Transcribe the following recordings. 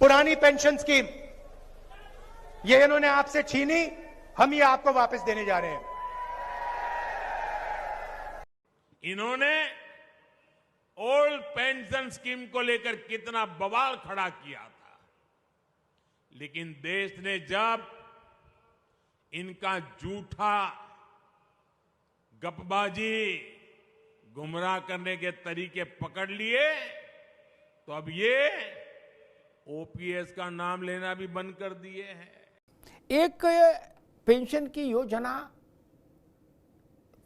पुरानी pension scheme ये इन्होंने आपसे छीनी, हम ये आपको वापस देने जा रहे हैं। इन्होंने ओल्ड पेंशन स्कीम को लेकर कितना बवाल खड़ा किया था, लेकिन देश ने जब इनका झूठा गपबाजी, गुमराह करने के तरीके पकड़ लिए, तो अब ये ओपीएस का नाम लेना भी बंद कर दिए हैं। एक पेंशन की योजना,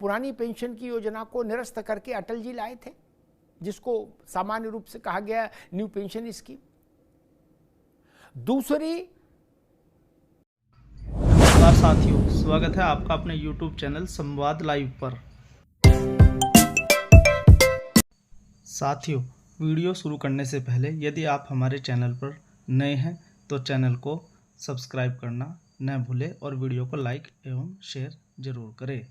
पुरानी पेंशन की योजना को निरस्त करके अटल जी लाए थे, जिसको सामान्य रूप से कहा गया न्यू पेंशन स्कीम। दूसरी, नमस्कार साथियों, स्वागत है आपका अपने YouTube चैनल संवाद लाइव पर। साथियों, वीडियो शुरू करने से पहले यदि आप हमारे चैनल पर नए हैं तो चैनल को सब्सक्राइब करना न भूलें और वीडियो को लाइक एवं शेयर जरूर करें।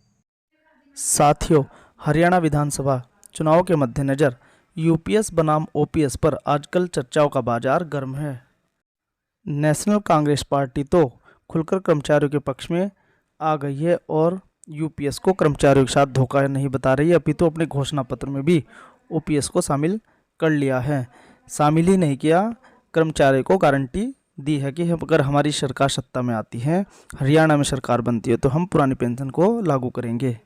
साथियों, हरियाणा विधानसभा चुनाव के मद्देनज़र यूपीएस बनाम ओपीएस पर आजकल चर्चाओं का बाजार गर्म है। नेशनल कांग्रेस पार्टी तो खुलकर कर्मचारियों के पक्ष में आ गई है और यूपीएस को कर्मचारियों के साथ धोखा नहीं बता रही है, अपितु अपने घोषणा पत्र में भी ओपीएस को शामिल कर लिया है। शामिल ही नहीं किया, कर्मचारियों को गारंटी दी है कि अगर हमारी सरकार सत्ता में आती है, हरियाणा में सरकार बनती है, तो हम पुरानी पेंशन को लागू करेंगे।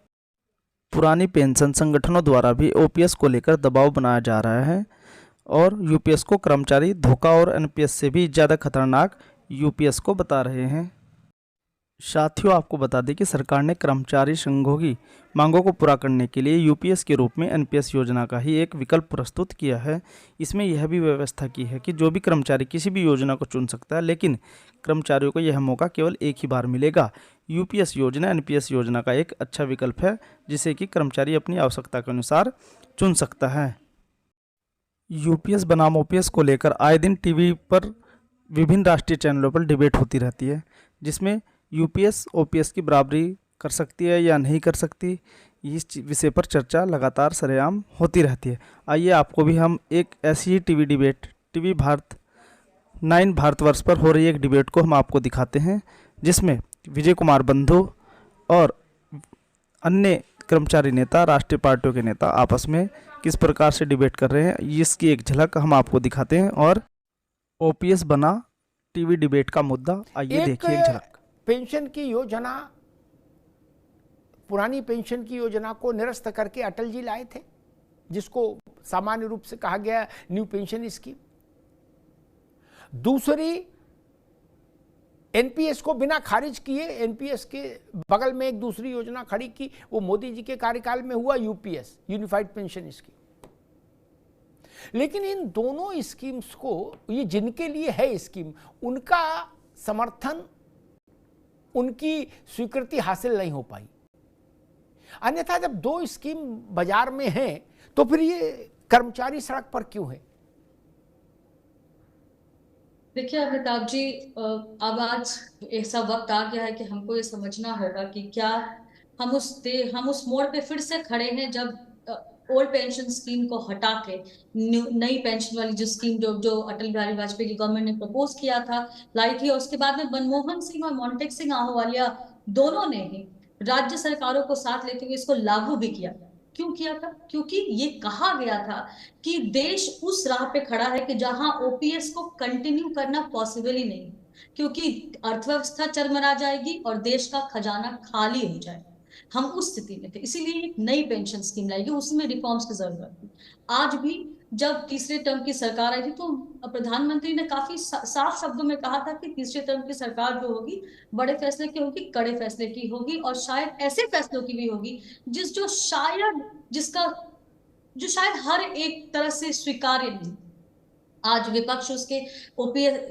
पुरानी पेंशन संगठनों द्वारा भी ओपीएस को लेकर दबाव बनाया जा रहा है और यूपीएस को कर्मचारी धोखा और एनपीएस से भी ज़्यादा खतरनाक यूपीएस को बता रहे हैं। साथियों, आपको बता दें कि सरकार ने कर्मचारी संघों की मांगों को पूरा करने के लिए यूपीएस के रूप में एनपीएस योजना का ही एक विकल्प प्रस्तुत किया है। इसमें यह भी व्यवस्था की है कि जो भी कर्मचारी किसी भी योजना को चुन सकता है, लेकिन कर्मचारियों को यह मौका केवल एक ही बार मिलेगा। यूपीएस योजना एनपीएस योजना का एक अच्छा विकल्प है, जिसे कि कर्मचारी अपनी आवश्यकता के अनुसार चुन सकता है। यूपीएस बनाम ओपीएस को लेकर आए दिन टीवी पर विभिन्न राष्ट्रीय चैनलों पर डिबेट होती रहती है, जिसमें यूपीएस ओपीएस की बराबरी कर सकती है या नहीं कर सकती, इस विषय पर चर्चा लगातार सरेआम होती रहती है। आइए आपको भी हम एक ऐसी ही TV debate, TV Bharat 9 Bharatvarsh पर हो रही एक डिबेट को हम आपको दिखाते हैं, जिसमें विजय कुमार बंधु और अन्य कर्मचारी नेता, राष्ट्रीय पार्टियों के नेता आपस में किस प्रकार से डिबेट कर रहे हैं, इसकी एक झलक हम आपको दिखाते हैं। और ओपीएस बना टीवी डिबेट का मुद्दा, आइए देखिए एक झलक। पेंशन की योजना, पुरानी पेंशन की योजना को निरस्त करके अटल जी लाए थे, जिसको सामान्य रूप से कहा गया न्यू पेंशन स्कीम। दूसरी, एनपीएस को बिना खारिज किए एनपीएस के बगल में एक दूसरी योजना खड़ी की, वो मोदी जी के कार्यकाल में हुआ, यूपीएस, यूनिफाइड पेंशन स्कीम। लेकिन इन दोनों स्कीम्स को, ये जिनके लिए है स्कीम, उनका समर्थन, उनकी स्वीकृति हासिल नहीं हो पाई। अन्यथा जब दो स्कीम बाजार में हैं, तो फिर ये कर्मचारी सड़क पर क्यों है? देखिए अमिताभ जी, अब आज ऐसा वक्त आ गया है कि हमको ये समझना होगा कि क्या हम उस मोड़ पे फिर से खड़े हैं, जब ओल्ड पेंशन स्कीम को हटा के नई पेंशन वाली जो स्कीम जो अटल बिहारी वाजपेयी की गवर्नमेंट ने प्रपोज किया था, लाई थी, और उसके बाद में मनमोहन सिंह और मोंटेक सिंह आहलूवालिया दोनों ने ही राज्य सरकारों को साथ लेते हुए इसको लागू भी किया। क्यों किया था? क्योंकि ये कहा गया था कि देश उस राह पे खड़ा है कि जहां ओपीएस को कंटिन्यू करना पॉसिबल ही नहीं, क्योंकि अर्थव्यवस्था चरमरा जाएगी और देश का खजाना खाली हो जाएगा। हम उस स्थिति में थे, इसीलिए एक नई पेंशन स्कीम लाई गई, उसमें रिफॉर्म्स की जरूरत थी। आज भी जब तीसरे टर्म की सरकार आई थी, तो प्रधानमंत्री ने काफी साफ शब्दों में कहा था कि तीसरे टर्म की सरकार जो होगी, बड़े फैसले की होगी, कड़े फैसले की होगी, और शायद ऐसे फैसलों की भी होगी जो शायद हर एक तरह से स्वीकार्य नहीं। आज विपक्ष उसके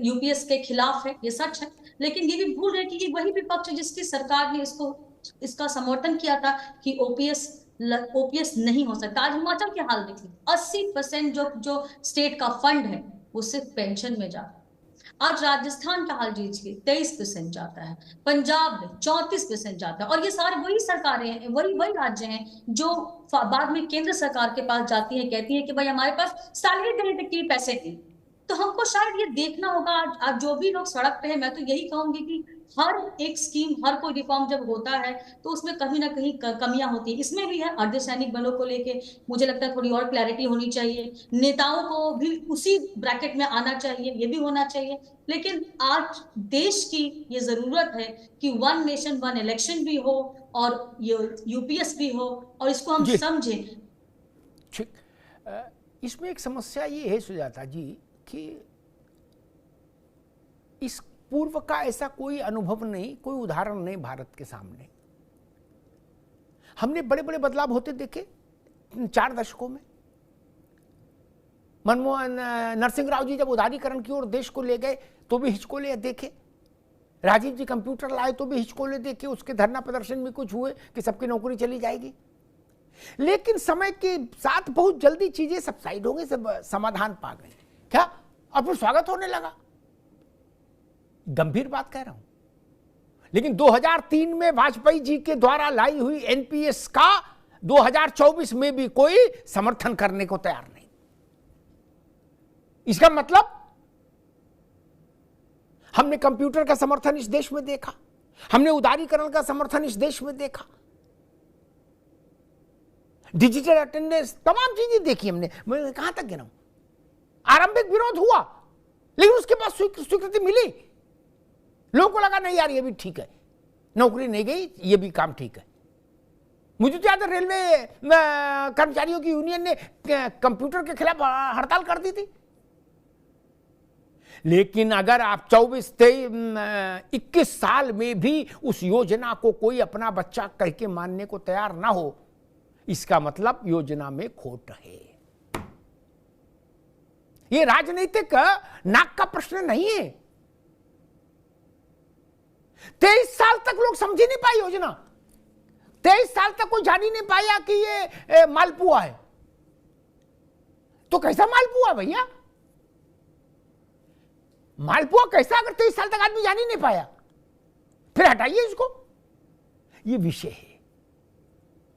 यूपीएस के खिलाफ है, ये सच है, लेकिन ये भी भूल रहे कि ये वही विपक्ष है जिसकी सरकार ने इसका समर्थन किया था कि ओपीएस नहीं हो सकता। आज हिमाचल के हाल देखिए, 80% जो स्टेट का फंड है वो सिर्फ पेंशन में जाता है। आज राजस्थान का हाल लीजिए, 23% जाता है, पंजाब में 34% जाता है, और ये सारे वही सरकारें हैं, वही राज्य हैं जो बाद में केंद्र सरकार के पास जाती है, कहती है कि भाई हमारे पास सैलरी देने तक के पैसे नहीं। तो हमको शायद ये देखना होगा, आज जो भी लोग सड़क पे है, मैं तो यही कहूंगी कि हर एक स्कीम, हर कोई रिफॉर्म जब होता है तो उसमें कहीं ना कहीं कमियां होती है। इसमें भी है, अर्धसैनिक बलों को लेके मुझे लगता है थोड़ी और क्लैरिटी होनी चाहिए, नेताओं को भी उसी ब्रैकेट में आना चाहिए, ये भी होना चाहिए। लेकिन आज देश की ये जरूरत है कि वन नेशन वन इलेक्शन भी हो और ये यूपीएस भी हो, और इसको हम जी। समझें। ठीक। इसमें एक समस्या ये है सुजाता जी कि इस पूर्व का ऐसा कोई अनुभव नहीं, कोई उदाहरण नहीं भारत के सामने। हमने बड़े बड़े बदलाव होते देखे 4 दशकों में। मनमोहन नरसिंह राव जी जब उदारीकरण की ओर देश को ले गए तो भी हिचकोले देखे। राजीव जी कंप्यूटर लाए तो भी हिचकोले देखे। उसके धरना प्रदर्शन भी कुछ हुए कि सबकी नौकरी चली जाएगी। लेकिन समय के साथ बहुत जल्दी चीजें सबसाइड हो गई, सब समाधान पा गई। क्या? और फिर स्वागत होने लगा। गंभीर बात कह रहा हूं। लेकिन 2003 में वाजपेयी जी के द्वारा लाई हुई एनपीएस का 2024 में भी कोई समर्थन करने को तैयार नहीं। इसका मतलब हमने कंप्यूटर का समर्थन इस देश में देखा, हमने उदारीकरण का समर्थन इस देश में देखा, डिजिटल अटेंडेंस, तमाम चीजें देखी हमने। मैं कहां तक गिनाऊं? आरंभिक विरोध हुआ लेकिन उसके बाद स्वीकृति मिली। लोगों को लगा नहीं यार ये भी ठीक है, नौकरी नहीं गई, ये भी काम ठीक है। मुझे तो याद है रेलवे कर्मचारियों की यूनियन ने कंप्यूटर के खिलाफ हड़ताल कर दी थी। लेकिन अगर आप 21 साल में भी उस योजना को कोई अपना बच्चा कह के मानने को तैयार ना हो, इसका मतलब योजना में खोट है। ये राजनीतिक नाक का प्रश्न नहीं है। 23 साल तक लोग समझ ही नहीं पाए योजना। 23 साल तक कोई जान ही नहीं पाया कि ये मालपुआ है। तो कैसा मालपुआ भैया? मालपुआ कैसा, अगर 23 साल तक आदमी जान ही नहीं पाया? फिर हटाइए इसको। ये विषय है।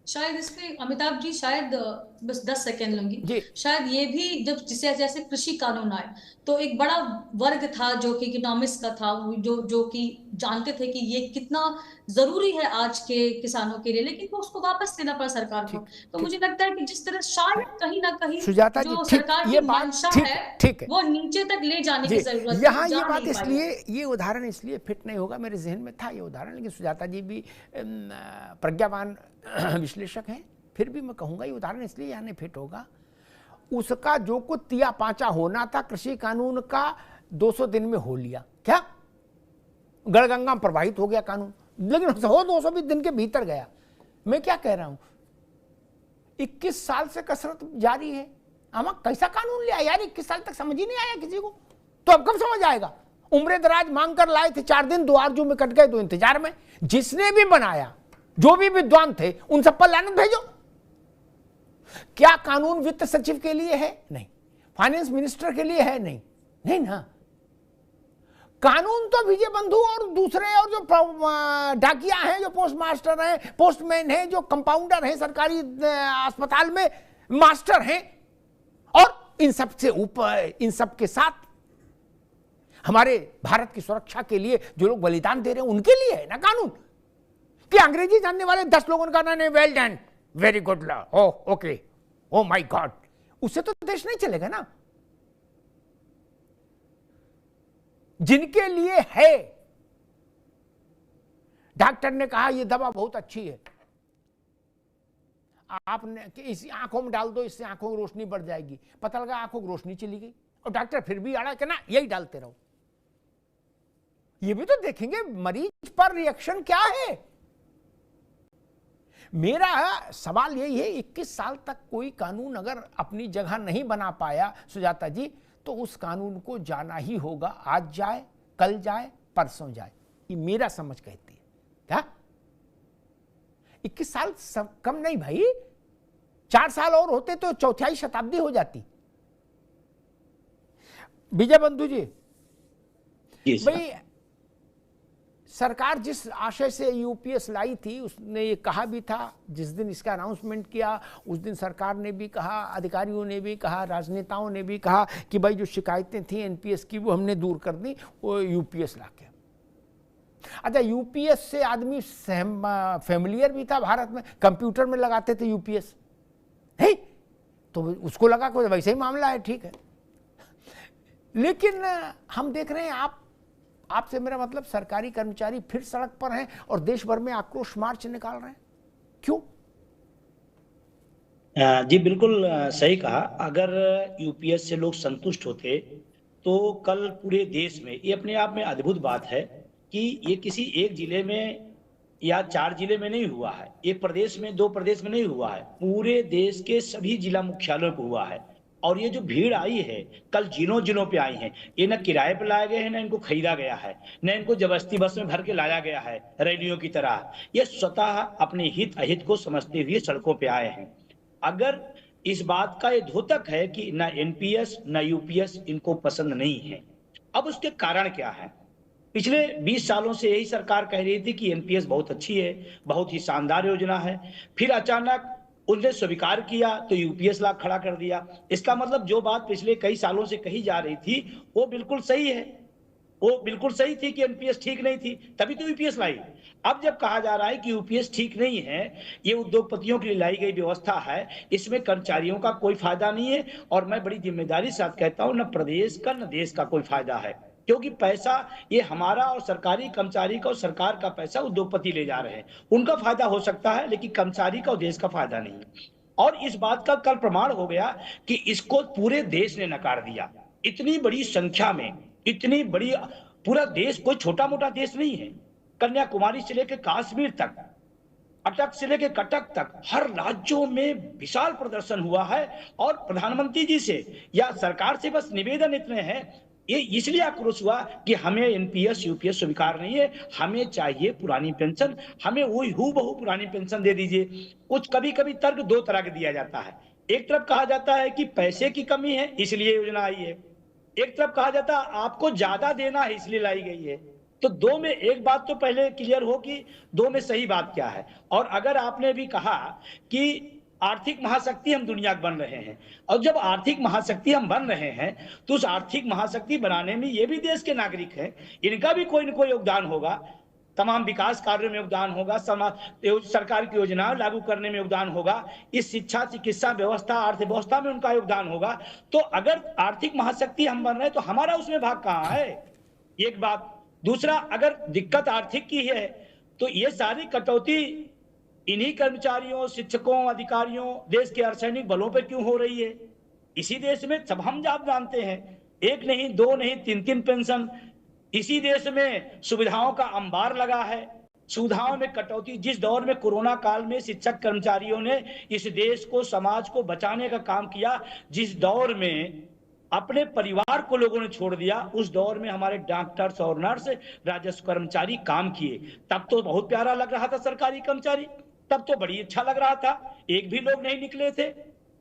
शायद इसमें अमिताभ जी, शायद बस 10 सेकेंड लूंगी जी। शायद ये भी, जब जैसे कृषि कानून आए तो एक बड़ा वर्ग था जो कि इकोनॉमिक्स का था, जो कि जानते थे कि ये कितना जरूरी है आज के किसानों के लिए, लेकिन वो उसको वापस लेना पड़ा सरकार को। तो मुझे लगता है कि जिस तरह शायद कहीं ना कहीं सुजाता जी, जो ठीक, सरकार ये की बात मंशा ठीक है। वो नीचे तक ले जाने की जरूरत है। यहाँ ये जा बात नहीं पाई। इसलिए, ये उदाहरण इसलिए फिट नहीं होगा, मेरे जहन में था ये उदाहरण, लेकिन सुजाता जी भी प्रज्ञावान विश्लेषक हैं, फिर भी मैं कहूंगा ये उदाहरण इसलिए यहाँ नहीं फिट होगा। उसका जो कुछ तिया पांचा होना था कृषि कानून का 200 दिन में हो लिया। क्या? गढ़गंगा में प्रवाहित हो गया कानून, लेकिन हो 220 दिन के भीतर गया। मैं क्या कह रहा हूं, 21 साल से कसरत जारी है। हम कैसा कानून लिया यार? 21 साल तक समझ ही नहीं आया किसी को, तो अब कब समझ आएगा? उम्र दराज मांग कर लाए थे, 4 दिन दो आरजू में कट गए, तो इंतजार में। जिसने भी बनाया, जो भी विद्वान थे, उन सब पर लानत भेजो। क्या कानून वित्त सचिव के लिए है? नहीं। फाइनेंस मिनिस्टर के लिए है? नहीं। नहीं ना। कानून तो विजय बंधु और दूसरे, और जो डाकिया हैं, जो पोस्ट मास्टर हैं, पोस्टमैन हैं, जो कंपाउंडर हैं सरकारी अस्पताल में, मास्टर हैं, और इन सब से ऊपर, इन सब के साथ हमारे भारत की सुरक्षा के लिए जो लोग बलिदान दे रहे हैं, उनके लिए है ना कानून। कि अंग्रेजी जानने वाले 10 लोगों का ना, well done, very good law, okay, oh my God, उससे तो देश नहीं चलेगा ना। जिनके लिए है, डॉक्टर ने कहा ये दवा बहुत अच्छी है, आपने कि इसी आंखों में डाल दो, इससे आंखों की रोशनी बढ़ जाएगी, पता लगा आंखों की रोशनी चली गई, और डॉक्टर फिर भी अड़ा कि ना यही डालते रहो। ये भी तो देखेंगे मरीज पर रिएक्शन क्या है। मेरा सवाल यही है, 21 साल तक कोई कानून अगर अपनी जगह नहीं बना पाया सुजाता जी, तो उस कानून को जाना ही होगा। आज जाए, कल जाए, परसों जाए, ये मेरा समझ कहती है। क्या 21 साल कम नहीं भाई, 4 साल और होते तो चौथाई शताब्दी हो जाती। विजय बंधु जी, भाई सरकार जिस आशय से यूपीएस लाई थी उसने ये कहा भी था, जिस दिन इसका अनाउंसमेंट किया उस दिन सरकार ने भी कहा, अधिकारियों ने भी कहा, राजनेताओं ने भी कहा कि भाई जो शिकायतें थी एनपीएस की वो हमने दूर कर दी वो यूपीएस लाके। अच्छा, यूपीएस से आदमी फैमिलियर भी था भारत में, कंप्यूटर में लगाते थे यूपीएस, है तो उसको लगा कि वैसे ही मामला है, ठीक है। लेकिन हम देख रहे हैं आपसे मेरा मतलब सरकारी कर्मचारी फिर सड़क पर हैं और देश भर में आक्रोश मार्च निकाल रहे हैं, क्यों? जी बिल्कुल सही कहा। अगर यूपीएस से लोग संतुष्ट होते तो कल पूरे देश में, ये अपने आप में अद्भुत बात है कि ये किसी एक जिले में या 4 जिले में नहीं हुआ है, एक प्रदेश में 2 प्रदेश में नहीं हुआ है, पूरे देश के सभी जिला मुख्यालयों पर हुआ है। और ये जो भीड़ आई है कल जिलों जिलों पे आई है, ये न किराए पे लाए गए हैं, न इनको खरीदा गया है, न इनको जबरदस्ती बस में भर के लाया गया है रैलियों की तरह। ये स्वतः अपने हित अहित को समझते हुए सड़कों पे आए हैं। अगर इस बात का ये द्योतक है कि न एनपीएस न यूपीएस इनको पसंद नहीं है, अब उसके कारण क्या है? पिछले 20 सालों से यही सरकार कह रही थी कि एनपीएस बहुत अच्छी है, बहुत ही शानदार योजना है, फिर अचानक उनने स्वीकार किया तो यूपीएस ला खड़ा कर दिया। इसका मतलब जो बात पिछले कई सालों से कही जा रही थी वो बिल्कुल सही है, वो बिल्कुल सही थी कि एनपीएस ठीक नहीं थी, तभी तो यूपीएस लाई। अब जब कहा जा रहा है कि यूपीएस ठीक नहीं है, ये उद्योगपतियों के लिए लाई गई व्यवस्था है, इसमें कर्मचारियों का कोई फायदा नहीं है, और मैं बड़ी जिम्मेदारी के साथ कहता हूं न प्रदेश का न देश का कोई फायदा है, क्योंकि पैसा ये हमारा और सरकारी कर्मचारी का और सरकार का पैसा उद्योगपति ले जा रहे हैं। उनका फायदा हो सकता है लेकिन कर्मचारी का और देश का फायदा नहीं। और इस बात का कल प्रमाण हो गया कि इसको पूरे देश ने नकार दिया। इतनी बड़ी संख्या में, इतनी बड़ी, पूरा देश कोई छोटा मोटा देश नहीं है, कन्याकुमारी से लेकर कश्मीर तक, अटक से लेकर कटक तक हर राज्यों में विशाल प्रदर्शन हुआ है। और प्रधानमंत्री जी से या सरकार से बस निवेदन इतने हैं, ये इसलिए आक्रोश हुआ कि हमें एनपीएस यूपीएस स्वीकार नहीं है, हमें चाहिए पुरानी पेंशन, हमें वही हूबहू पुरानी पेंशन दे दीजिए। कुछ कभी कभी तर्क 2 तरह का दिया जाता है। एक तरफ कहा जाता है कि पैसे की कमी है इसलिए योजना आई है, एक तरफ कहा जाता है आपको ज्यादा देना है इसलिए लाई गई है। तो 2 में एक बात तो पहले क्लियर हो कि 2 में सही बात क्या है। और अगर आपने भी कहा कि आर्थिक महाशक्ति हम दुनिया के बन रहे हैं, और जब आर्थिक महाशक्ति हम बन रहे हैं तो उस आर्थिक महाशक्ति बनाने में ये भी देश के नागरिक हैं, इनका भी कोई न कोई योगदान होगा, तमाम विकास कार्यों में योगदान होगा, सरकार की योजनाएं लागू करने में योगदान होगा, इस शिक्षा चिकित्सा व्यवस्था अर्थव्यवस्था में उनका योगदान होगा। तो अगर आर्थिक महाशक्ति हम बन रहे हैं तो हमारा उसमें भाग कहाँ है? एक बात। दूसरा, अगर दिक्कत आर्थिक की है तो ये सारी कटौती इन्हीं कर्मचारियों, शिक्षकों, अधिकारियों, देश के अर्धसैनिक बलों पर क्यों हो रही है? इसी देश में सब हम आप जानते हैं, 1 नहीं 2 नहीं 3-3 पेंशन, इसी देश में सुविधाओं का अंबार लगा है, सुविधाओं में कटौती। जिस दौर में कोरोना काल में शिक्षक कर्मचारियों ने इस देश को, समाज को बचाने का काम किया, जिस दौर में अपने परिवार को लोगों ने छोड़ दिया, उस दौर में हमारे डॉक्टर्स और नर्स, राजस्व कर्मचारी काम किए। तब तो बहुत प्यारा लग रहा था सरकारी कर्मचारी, तब तो बड़ी अच्छा लग रहा था, एक भी लोग नहीं निकले थे।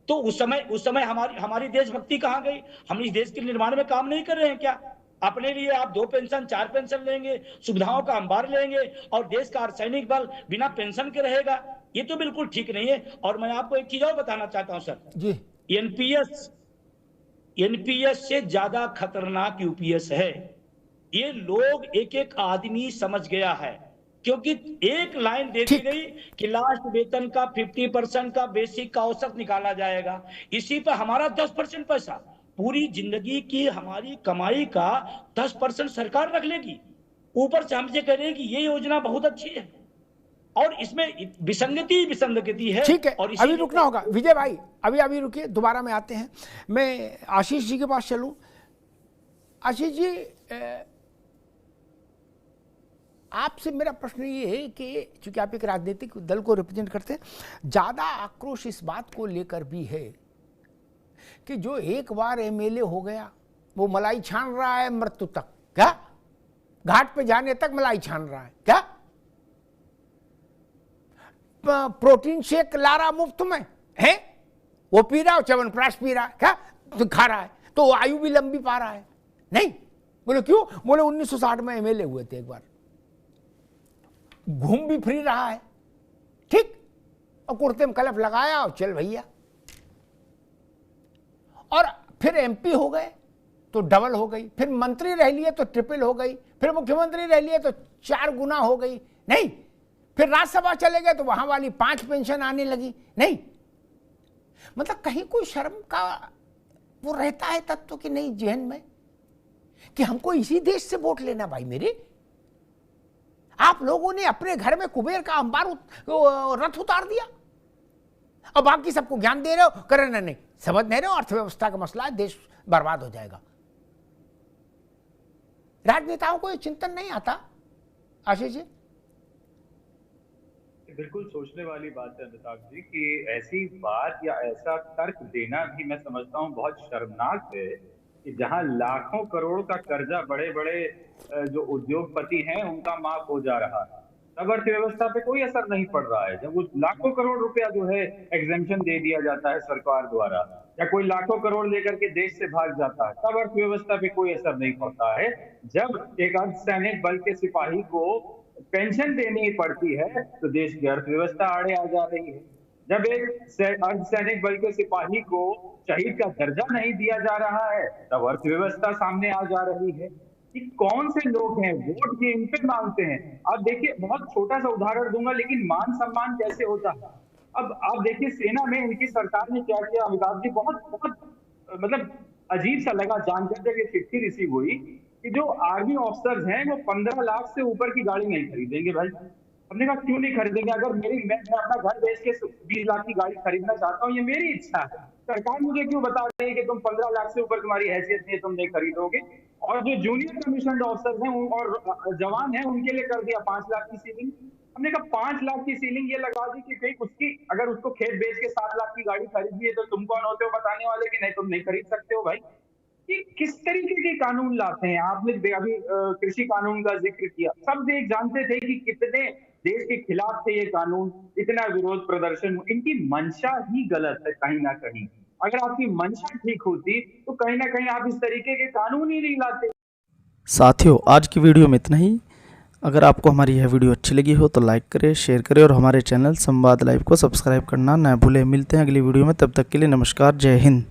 तो उस समय हमारी देशभक्ति कहाँ गई? हम इस देश के निर्माण में काम नहीं कर रहे हैं क्या? अपने लिए आप 2 पेंशन 4 पेंशन लेंगे, सुविधाओं का अंबार लेंगे और देश का अर्धसैनिक बल बिना पेंशन के रहेगा, ये तो बिल्कुल ठीक नहीं है। और मैं आपको एक चीज और बताना चाहता हूं सर जी, एनपीएस से ज्यादा खतरनाक यूपीएस है। ये लोग एक एक आदमी समझ गया है, क्योंकि एक लाइन दे दी गई कि लास्ट वेतन का 50% का बेसिक का औसत निकाला जाएगा, इसी पर हमारा 10% पैसा, पूरी जिंदगी की हमारी कमाई का 10% सरकार रख लेगी, ऊपर से हमसे कह रही कि ये योजना बहुत अच्छी है। और इसमें विसंगति है। ठीक है, और अभी रुकना होगा विजय भाई, अभी रुकिए, दोबारा में आते हैं। मैं आशीष जी के पास चलूं। आशीष जी, आपसे मेरा प्रश्न ये है कि चूंकि आप एक राजनीतिक दल को रिप्रेजेंट करते हैं, ज्यादा आक्रोश इस बात को लेकर भी है कि जो एक बार एमएलए हो गया वो मलाई छान रहा है मृत्यु तक, क्या घाट पे जाने तक मलाई छान रहा है, क्या प्रोटीन शेक ला रहा मुफ्त में है, वो पी रहा है, च्यवनप्राश पी रहा है, क्या तो खा रहा है, तो आयु भी लंबी पा रहा है। नहीं, बोले क्यों? बोले 1960 में एमएलए हुए थे एक बार, घूम भी फ्री रहा है, ठीक, और कुर्ते में कलफ लगाया और चल भैया। और फिर एमपी हो गए तो डबल हो गई, फिर मंत्री रह लिए तो ट्रिपल हो गई, फिर मुख्यमंत्री रह लिए तो 4 गुना हो गई, नहीं, फिर राज्यसभा चले गए तो वहां वाली 5 पेंशन आने लगी, नहीं। मतलब कहीं कोई शर्म का वो रहता है तत्व कि नहीं जहन में कि हमको इसी देश से वोट लेना। भाई मेरे, आप लोगों ने अपने घर में कुबेर का अंबार रथ उतार दिया और बाकी सबको ज्ञान दे रहे हो, कर नहीं समझ नहीं रहे हो, अर्थव्यवस्था का मसला है, देश बर्बाद हो जाएगा। राजनेताओं को ये चिंतन नहीं आता आशीष जी? बिल्कुल सोचने वाली बात है अमिताभ जी कि ऐसी बात या ऐसा तर्क देना भी मैं समझता हूँ बहुत शर्मनाक है कि जहां लाखों करोड़ का कर्जा बड़े बड़े जो उद्योगपति हैं उनका माफ हो जा रहा है, तब अर्थव्यवस्था पे कोई असर नहीं पड़ रहा है। जब वो लाखों करोड़ रुपया जो है एग्जेम्पशन दे दिया जाता है सरकार द्वारा, या कोई लाखों करोड़ लेकर के देश से भाग जाता है, तब अर्थव्यवस्था पे कोई असर नहीं पड़ता है। जब एक अर्धसैनिक बल के सिपाही को पेंशन देनी पड़ती है तो देश की अर्थव्यवस्था आड़े आ जा रही है। जब एक अर्धसैनिक बल के सिपाही को शहीद का दर्जा नहीं दिया जा रहा है तब अर्थव्यवस्था सामने आ जा रही है। कि कौन से लोग हैं वोट ये इन पे मांगते हैं। अब देखिए, बहुत छोटा सा उदाहरण दूंगा, लेकिन मान सम्मान कैसे होता है। अब आप देखिए सेना में इनकी सरकार ने क्या किया अमिताभ जी, बहुत बहुत मतलब अजीब सा लगा जानकर जब ये चिट्ठी रिसीव हुई कि जो आर्मी ऑफिसर्स हैं वो 15 लाख से ऊपर की गाड़ी नहीं खरीदेंगे। भाई हमने कहा क्यों नहीं खरीदेंगे? अगर मैं अपना घर बेच के 20 लाख की गाड़ी खरीदना चाहता हूँ, ये मेरी इच्छा है, सरकार मुझे क्यों बता रही है कि तुम 15 लाख से ऊपर तुम्हारी हैसियत नहीं, तुम नहीं खरीदोगे। और जो जूनियर कमीशन ऑफिसर्स हैं और जवान हैं उनके लिए कर दिया 5 लाख की सीलिंग। हमने कहा 5 लाख की सीलिंग ये लगा दी कि कहीं उसकी अगर उसको खेत बेच के 7 लाख की गाड़ी खरीदी है तो तुम कौन होते हो बताने वाले कि नहीं तुम नहीं खरीद सकते हो। भाई ये किस तरीके के कानून लाते हैं? आपने अभी कृषि कानून का जिक्र किया, सब देश जानते थे कि कितने देश के खिलाफ थे ये कानून, इतना विरोध प्रदर्शन। इनकी मंशा ही गलत है कहीं ना कहीं। अगर आपकी मंशा ठीक होती तो कहीं ना कहीं आप इस तरीके के कानून ही नहीं लाते। साथियों, आज की वीडियो में इतना ही। अगर आपको हमारी यह वीडियो अच्छी लगी हो तो लाइक करें, शेयर करें और हमारे चैनल संवाद लाइव को सब्सक्राइब करना न भूलें। मिलते हैं अगली वीडियो में, तब तक के लिए नमस्कार, जय हिंद।